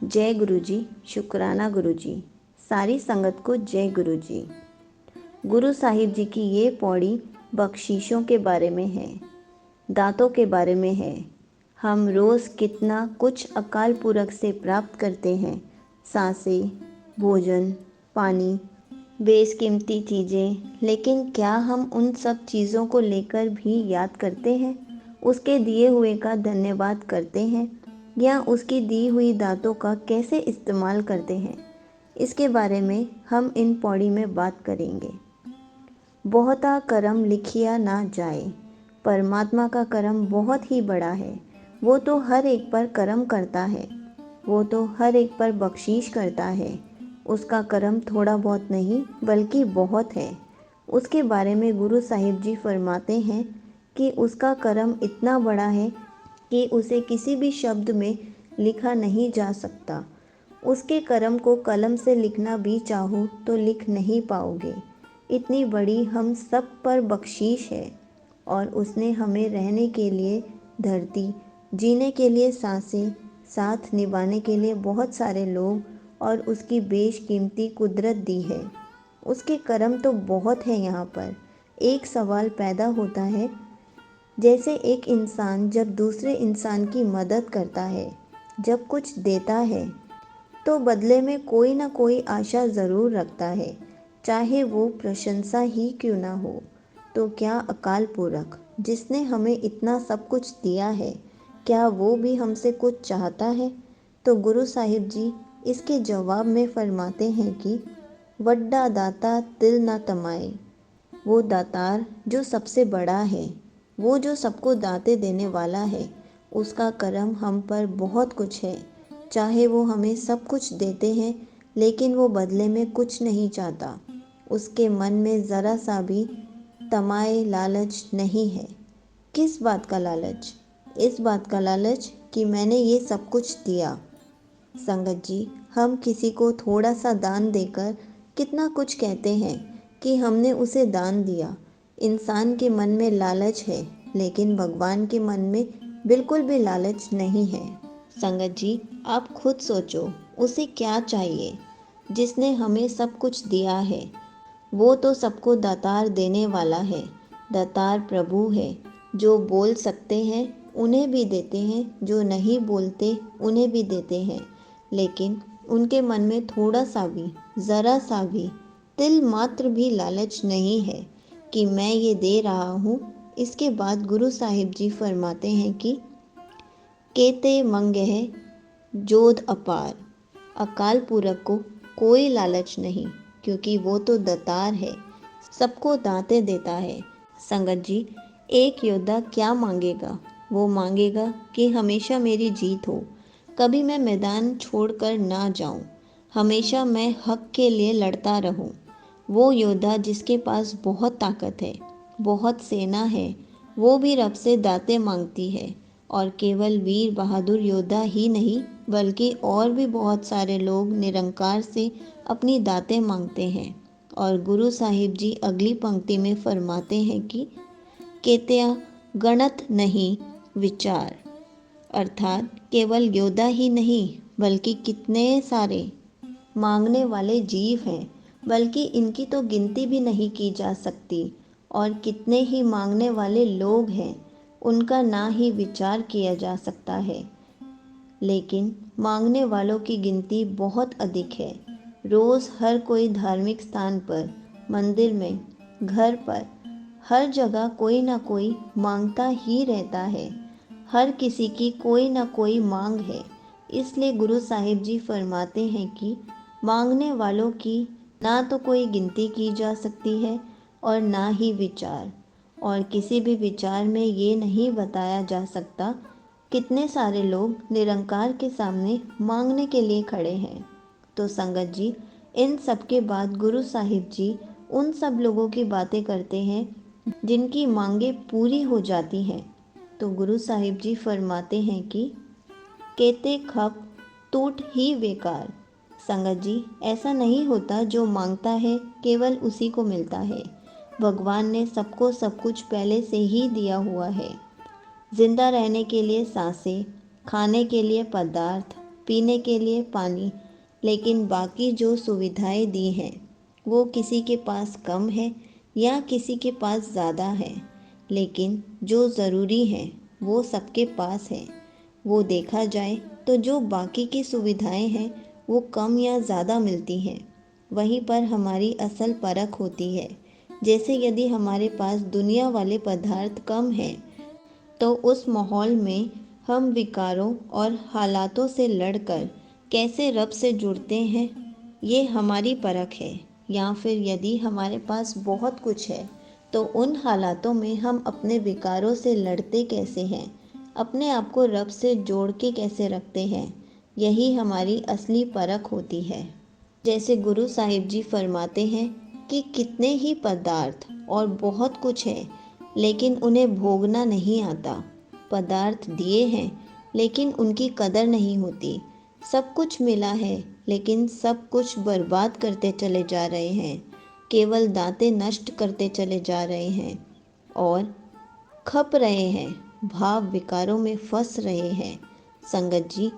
जय गुरु जी। शुक्राना गुरु जी। सारी संगत को जय गुरु जी। गुरु साहिब जी की ये पौड़ी बख्शीशों के बारे में है, दातों के बारे में है। हम रोज़ कितना कुछ अकाल पुरख से प्राप्त करते हैं, सांसें, भोजन, पानी, बेशकीमती चीज़ें, लेकिन क्या हम उन सब चीज़ों को लेकर भी याद करते हैं, उसके दिए हुए का धन्यवाद करते हैं, या उसकी दी हुई दातों का कैसे इस्तेमाल करते हैं? इसके बारे में हम इन पौड़ी में बात करेंगे। बहुता करम लिखिया ना जाए। परमात्मा का करम बहुत ही बड़ा है। वो तो हर एक पर करम करता है, वो तो हर एक पर बख्शीश करता है। उसका करम थोड़ा बहुत नहीं बल्कि बहुत है। उसके बारे में गुरु साहिब जी फरमाते हैं कि उसका करम इतना बड़ा है कि उसे किसी भी शब्द में लिखा नहीं जा सकता। उसके करम को कलम से लिखना भी चाहो तो लिख नहीं पाओगे। इतनी बड़ी हम सब पर बख्शीश है। और उसने हमें रहने के लिए धरती, जीने के लिए सांसें, साथ निभाने के लिए बहुत सारे लोग और उसकी बेशकीमती कुदरत दी है। उसके करम तो बहुत है। यहाँ पर एक सवाल पैदा होता है, जैसे एक इंसान जब दूसरे इंसान की मदद करता है, जब कुछ देता है, तो बदले में कोई ना कोई आशा ज़रूर रखता है, चाहे वो प्रशंसा ही क्यों ना हो। तो क्या अकाल पुरख जिसने हमें इतना सब कुछ दिया है, क्या वो भी हमसे कुछ चाहता है? तो गुरु साहिब जी इसके जवाब में फरमाते हैं कि वड्डा दाता तिल ना तमाए। वो दातार जो सबसे बड़ा है, वो जो सबको दाते देने वाला है, उसका करम हम पर बहुत कुछ है। चाहे वो हमें सब कुछ देते हैं, लेकिन वो बदले में कुछ नहीं चाहता। उसके मन में ज़रा सा भी तमाए लालच नहीं है। किस बात का लालच? इस बात का लालच कि मैंने ये सब कुछ दिया। संगत जी, हम किसी को थोड़ा सा दान देकर कितना कुछ कहते हैं कि हमने उसे दान दिया। इंसान के मन में लालच है, लेकिन भगवान के मन में बिल्कुल भी लालच नहीं है। संगत जी, आप खुद सोचो, उसे क्या चाहिए जिसने हमें सब कुछ दिया है? वो तो सबको दातार देने वाला है। दातार प्रभु है। जो बोल सकते हैं उन्हें भी देते हैं, जो नहीं बोलते उन्हें भी देते हैं। लेकिन उनके मन में थोड़ा सा भी, ज़रा सा भी, तिल मात्र भी लालच नहीं है कि मैं ये दे रहा हूँ। इसके बाद गुरु साहिब जी फरमाते हैं कि केते मंगह जोध अपार। अकाल पुरख को कोई लालच नहीं, क्योंकि वो तो दातार है, सबको दाते देता है। संगत जी, एक योद्धा क्या मांगेगा? वो मांगेगा कि हमेशा मेरी जीत हो, कभी मैं मैदान छोड़कर ना जाऊं, हमेशा मैं हक के लिए लड़ता रहूं। वो योद्धा जिसके पास बहुत ताकत है, बहुत सेना है, वो भी रब से दातें मांगती है। और केवल वीर बहादुर योद्धा ही नहीं, बल्कि और भी बहुत सारे लोग निरंकार से अपनी दातें मांगते हैं। और गुरु साहिब जी अगली पंक्ति में फरमाते हैं कि केत्या गणत नहीं विचार। अर्थात केवल योद्धा ही नहीं, बल्कि कितने सारे मांगने वाले जीव हैं, बल्कि इनकी तो गिनती भी नहीं की जा सकती। और कितने ही मांगने वाले लोग हैं, उनका ना ही विचार किया जा सकता है। लेकिन मांगने वालों की गिनती बहुत अधिक है। रोज़ हर कोई धार्मिक स्थान पर, मंदिर में, घर पर, हर जगह कोई ना कोई मांगता ही रहता है। हर किसी की कोई ना कोई मांग है। इसलिए गुरु साहिब जी फरमाते हैं कि मांगने वालों की ना तो कोई गिनती की जा सकती है और ना ही विचार। और किसी भी विचार में ये नहीं बताया जा सकता कितने सारे लोग निरंकार के सामने मांगने के लिए खड़े हैं। तो संगत जी, इन सब के बाद गुरु साहिब जी उन सब लोगों की बातें करते हैं जिनकी मांगे पूरी हो जाती हैं। तो गुरु साहिब जी फरमाते हैं कि केते खप टूट ही बेकार। संगत जी, ऐसा नहीं होता जो मांगता है केवल उसी को मिलता है। भगवान ने सबको सब कुछ पहले से ही दिया हुआ है। जिंदा रहने के लिए सांसें, खाने के लिए पदार्थ, पीने के लिए पानी, लेकिन बाकी जो सुविधाएं दी हैं वो किसी के पास कम है या किसी के पास ज़्यादा है, लेकिन जो ज़रूरी है वो सबके पास है। वो देखा जाए तो जो बाकी की सुविधाएं हैं वो कम या ज़्यादा मिलती हैं, वहीं पर हमारी असल परख होती है। जैसे यदि हमारे पास दुनिया वाले पदार्थ कम हैं तो उस माहौल में हम विकारों और हालातों से लड़कर कैसे रब से जुड़ते हैं, ये हमारी परख है। या फिर यदि हमारे पास बहुत कुछ है तो उन हालातों में हम अपने विकारों से लड़ते कैसे हैं, अपने आप को रब से जोड़ के कैसे रखते हैं, यही हमारी असली परख होती है। जैसे गुरु साहिब जी फरमाते हैं कि कितने ही पदार्थ और बहुत कुछ है लेकिन उन्हें भोगना नहीं आता। पदार्थ दिए हैं लेकिन उनकी कदर नहीं होती। सब कुछ मिला है लेकिन सब कुछ बर्बाद करते चले जा रहे हैं, केवल दांतें नष्ट करते चले जा रहे हैं और खप रहे हैं, भाव विकारों में फंस रहे हैं। संगत जी,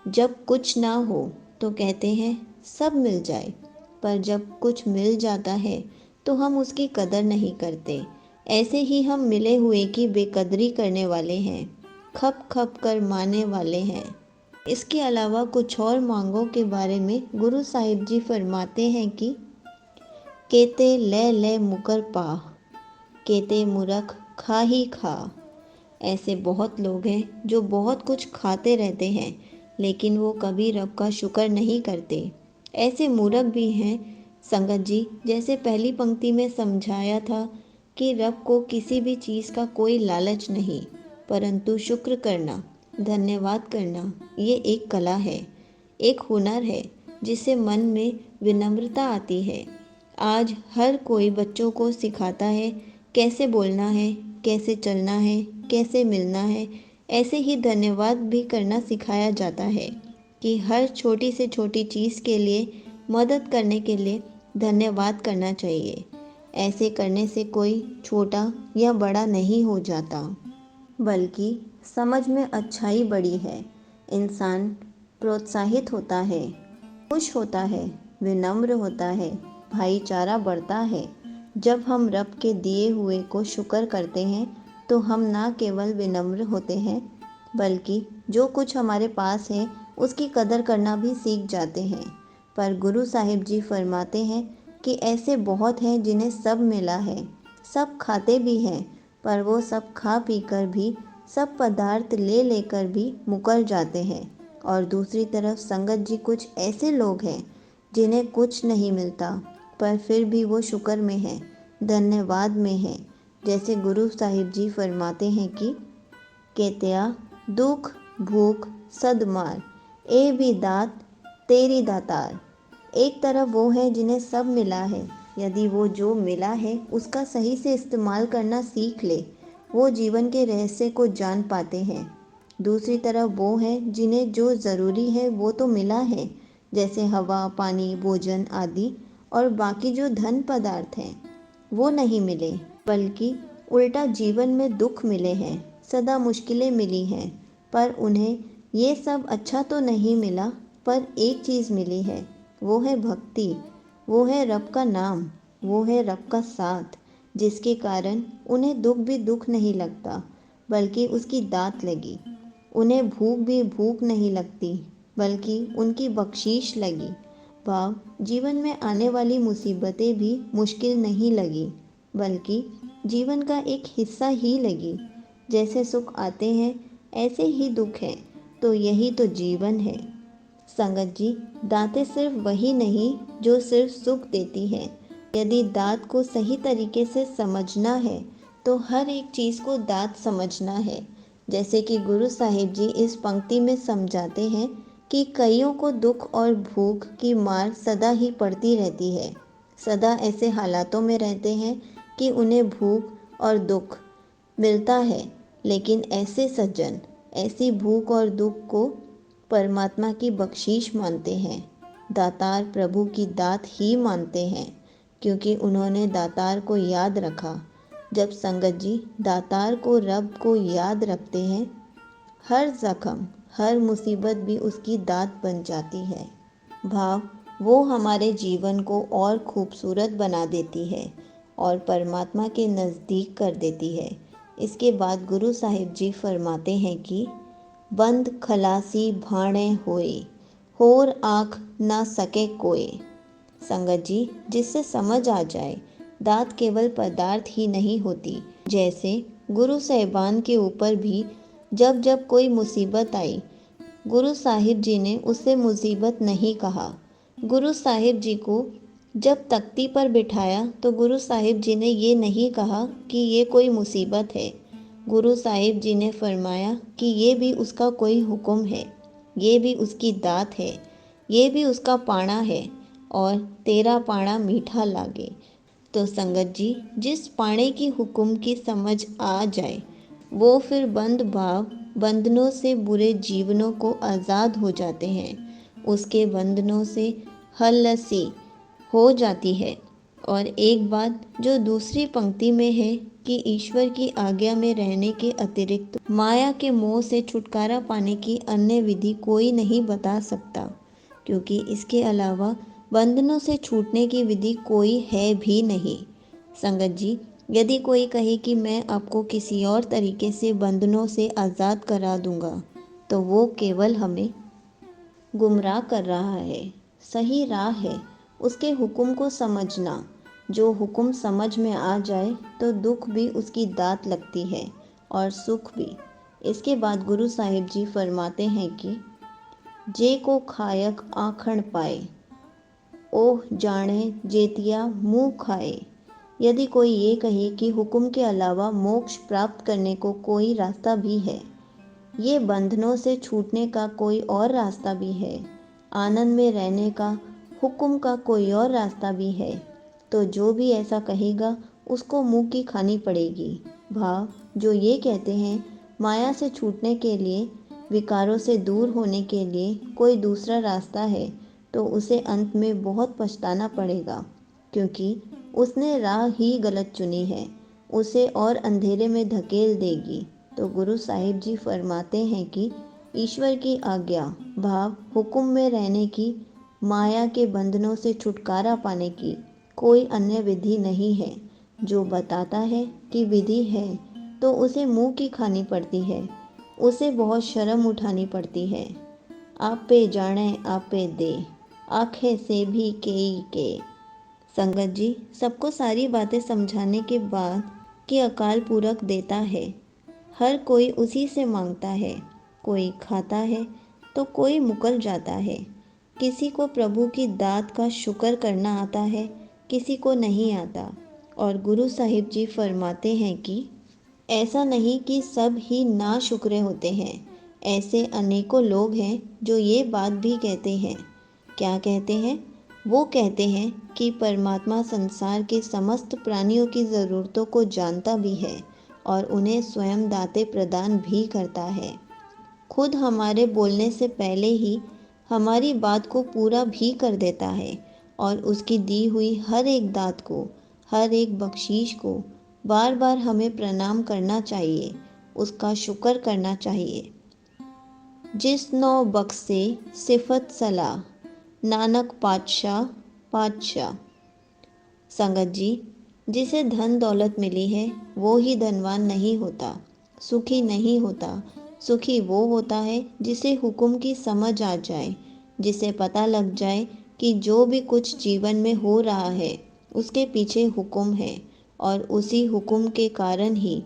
जब कुछ ना हो तो कहते हैं सब मिल जाए, पर जब कुछ मिल जाता है तो हम उसकी कदर नहीं करते। ऐसे ही हम मिले हुए की बेकदरी करने वाले हैं, खप खप कर मारने वाले हैं। इसके अलावा कुछ और मांगों के बारे में गुरु साहिब जी फरमाते हैं कि केते ले ले मुकर पा, केते मूर्ख खा ही खा। ऐसे बहुत लोग हैं जो बहुत कुछ खाते रहते हैं लेकिन वो कभी रब का शुक्र नहीं करते। ऐसे मूर्ख भी हैं संगत जी, जैसे पहली पंक्ति में समझाया था कि रब को किसी भी चीज़ का कोई लालच नहीं, परंतु शुक्र करना, धन्यवाद करना ये एक कला है, एक हुनर है जिससे मन में विनम्रता आती है। आज हर कोई बच्चों को सिखाता है कैसे बोलना है, कैसे चलना है, कैसे मिलना है। ऐसे ही धन्यवाद भी करना सिखाया जाता है कि हर छोटी से छोटी चीज़ के लिए, मदद करने के लिए धन्यवाद करना चाहिए। ऐसे करने से कोई छोटा या बड़ा नहीं हो जाता, बल्कि समझ में अच्छाई बड़ी है। इंसान प्रोत्साहित होता है, खुश होता है, विनम्र होता है, भाईचारा बढ़ता है। जब हम रब के दिए हुए को शुक्र करते हैं तो हम ना केवल विनम्र होते हैं बल्कि जो कुछ हमारे पास है उसकी कदर करना भी सीख जाते हैं। पर गुरु साहिब जी फरमाते हैं कि ऐसे बहुत हैं जिन्हें सब मिला है, सब खाते भी हैं, पर वो सब खा पी कर भी, सब पदार्थ ले लेकर भी मुकर जाते हैं। और दूसरी तरफ संगत जी कुछ ऐसे लोग हैं जिन्हें कुछ नहीं मिलता पर फिर भी वो शुक्र में हैं, धन्यवाद में हैं। जैसे गुरु साहिब जी फरमाते हैं कि केत्या दुख भूख सदमार ए भी दात तेरी दातार। एक तरफ वो है जिन्हें सब मिला है, यदि वो जो मिला है उसका सही से इस्तेमाल करना सीख ले, वो जीवन के रहस्य को जान पाते हैं। दूसरी तरफ वो है जिन्हें जो ज़रूरी है वो तो मिला है, जैसे हवा, पानी, भोजन आदि, और बाकी जो धन पदार्थ हैं वो नहीं मिले, बल्कि उल्टा जीवन में दुख मिले हैं, सदा मुश्किलें मिली हैं। पर उन्हें ये सब अच्छा तो नहीं मिला, पर एक चीज़ मिली है, वो है भक्ति, वो है रब का नाम, वो है रब का साथ, जिसके कारण उन्हें दुख भी दुख नहीं लगता बल्कि उसकी दात लगी। उन्हें भूख भी भूख नहीं लगती बल्कि उनकी बख्शीश लगी। भाव जीवन में आने वाली मुसीबतें भी मुश्किल नहीं लगी बल्कि जीवन का एक हिस्सा ही लगी। जैसे सुख आते हैं ऐसे ही दुख हैं, तो यही तो जीवन है। संगत जी, दातें सिर्फ वही नहीं जो सिर्फ सुख देती हैं। यदि दात को सही तरीके से समझना है तो हर एक चीज़ को दात समझना है। जैसे कि गुरु साहिब जी इस पंक्ति में समझाते हैं कि कईयों को दुख और भूख की मार सदा ही पड़ती रहती है, सदा ऐसे हालातों में रहते हैं कि उन्हें भूख और दुख मिलता है। लेकिन ऐसे सज्जन ऐसी भूख और दुख को परमात्मा की बख्शीश मानते हैं, दातार प्रभु की दात ही मानते हैं, क्योंकि उन्होंने दातार को याद रखा। जब संगत जी दातार को, रब को याद रखते हैं, हर जख्म, हर मुसीबत भी उसकी दात बन जाती है। भाव वो हमारे जीवन को और खूबसूरत बना देती है और परमात्मा के नज़दीक कर देती है। इसके बाद गुरु साहिब जी फरमाते हैं कि बंद खलासी भाणे होए, होर आँख ना सके कोए। संगत जी, जिससे समझ आ जाए दात केवल पदार्थ ही नहीं होती। जैसे गुरु साहिबान के ऊपर भी जब जब कोई मुसीबत आई, गुरु साहिब जी ने उससे मुसीबत नहीं कहा। गुरु साहिब जी को जब तख्ती पर बिठाया तो गुरु साहिब जी ने ये नहीं कहा कि ये कोई मुसीबत है। गुरु साहिब जी ने फरमाया कि ये भी उसका कोई हुक्म है, ये भी उसकी दात है, ये भी उसका पाना है और तेरा पाना मीठा लागे। तो संगत जी, जिस पाने की हुक्म की समझ आ जाए वो फिर बंद भाव बंधनों से बुरे जीवनों को आज़ाद हो जाते हैं। उसके बंधनों से हलसी हो जाती है। और एक बात जो दूसरी पंक्ति में है कि ईश्वर की आज्ञा में रहने के अतिरिक्त माया के मोह से छुटकारा पाने की अन्य विधि कोई नहीं बता सकता, क्योंकि इसके अलावा बंधनों से छूटने की विधि कोई है भी नहीं। संगत जी, यदि कोई कहे कि मैं आपको किसी और तरीके से बंधनों से आज़ाद करा दूंगा, तो वो केवल हमें गुमराह कर रहा है। सही राह है उसके हुक्म को समझना। जो हुक्म समझ में आ जाए तो दुख भी उसकी दात लगती है और सुख भी। इसके बाद गुरु साहिब जी फरमाते हैं कि जे को खायक आखण पाए, ओह जाने जेतिया मुँह खाए। यदि कोई ये कहे कि हुक्म के अलावा मोक्ष प्राप्त करने को कोई रास्ता भी है, ये बंधनों से छूटने का कोई और रास्ता भी है, आनंद में रहने का हुक्म का कोई और रास्ता भी है, तो जो भी ऐसा कहेगा उसको मुंह की खानी पड़ेगी। भाव जो ये कहते हैं माया से छूटने के लिए, विकारों से दूर होने के लिए कोई दूसरा रास्ता है, तो उसे अंत में बहुत पछताना पड़ेगा, क्योंकि उसने राह ही गलत चुनी है, उसे और अंधेरे में धकेल देगी। तो गुरु साहिब जी फरमाते हैं कि ईश्वर की आज्ञा भाव हुक्म में रहने की, माया के बंधनों से छुटकारा पाने की कोई अन्य विधि नहीं है। जो बताता है कि विधि है तो उसे मुंह की खानी पड़ती है, उसे बहुत शर्म उठानी पड़ती है। आप पे जाने आप पे दे, आंखें से भी के। संगत जी, सबको सारी बातें समझाने के बाद कि अकाल पुरख देता है, हर कोई उसी से मांगता है। कोई खाता है तो कोई मुकर जाता है। किसी को प्रभु की दात का शुक्र करना आता है, किसी को नहीं आता। और गुरु साहिब जी फरमाते हैं कि ऐसा नहीं कि सब ही ना शुक्रे होते हैं। ऐसे अनेकों लोग हैं जो ये बात भी कहते हैं। क्या कहते हैं? वो कहते हैं कि परमात्मा संसार के समस्त प्राणियों की ज़रूरतों को जानता भी है और उन्हें स्वयं दातें प्रदान भी करता है। खुद हमारे बोलने से पहले ही हमारी बात को पूरा भी कर देता है और उसकी दी हुई हर एक दात को, हर एक बख्शीश को बार बार हमें प्रणाम करना चाहिए, उसका शुक्र करना चाहिए। जिस नौ बख्शे सिफत सलाह, नानक पातशाह। संगत जी, जिसे धन दौलत मिली है वो ही धनवान नहीं होता, सुखी नहीं होता। सुखी वो होता है जिसे हुक्म की समझ आ जाए, जिसे पता लग जाए कि जो भी कुछ जीवन में हो रहा है उसके पीछे हुक्म है और उसी हुक्म के कारण ही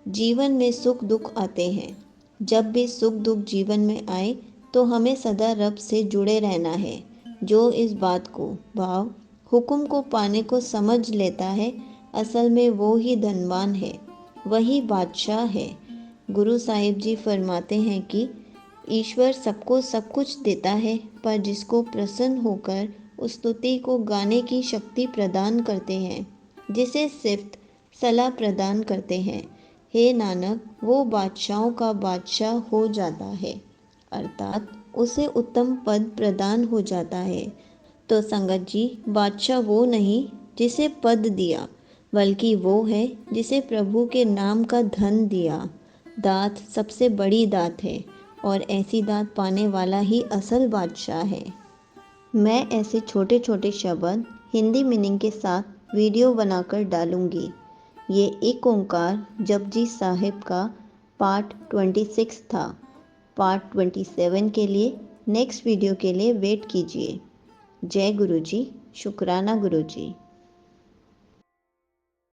जीवन में सुख दुख आते हैं। जब भी सुख दुख जीवन में आए तो हमें सदा रब से जुड़े रहना है। जो इस बात को भाव हुक्म को पाने को समझ लेता है, असल में वो ही धनवान है, वही बादशाह है। गुरु साहिब जी फरमाते हैं कि ईश्वर सबको सब कुछ देता है, पर जिसको प्रसन्न होकर उस स्तुति को गाने की शक्ति प्रदान करते हैं, जिसे सिर्फ सलाह प्रदान करते हैं, हे नानक, वो बादशाहों का बादशाह हो जाता है, अर्थात उसे उत्तम पद प्रदान हो जाता है। तो संगत जी, बादशाह वो नहीं जिसे पद दिया, बल्कि वो है जिसे प्रभु के नाम का धन दिया। दात सबसे बड़ी दात है और ऐसी दात पाने वाला ही असल बादशाह है। मैं ऐसे छोटे छोटे शब्द हिंदी मीनिंग के साथ वीडियो बनाकर डालूंगी। ये एक ओंकार जपजी साहिब का पार्ट 26 था। पार्ट 27 के लिए नेक्स्ट वीडियो के लिए वेट कीजिए। जय गुरु जी। शुक्राना गुरु जी।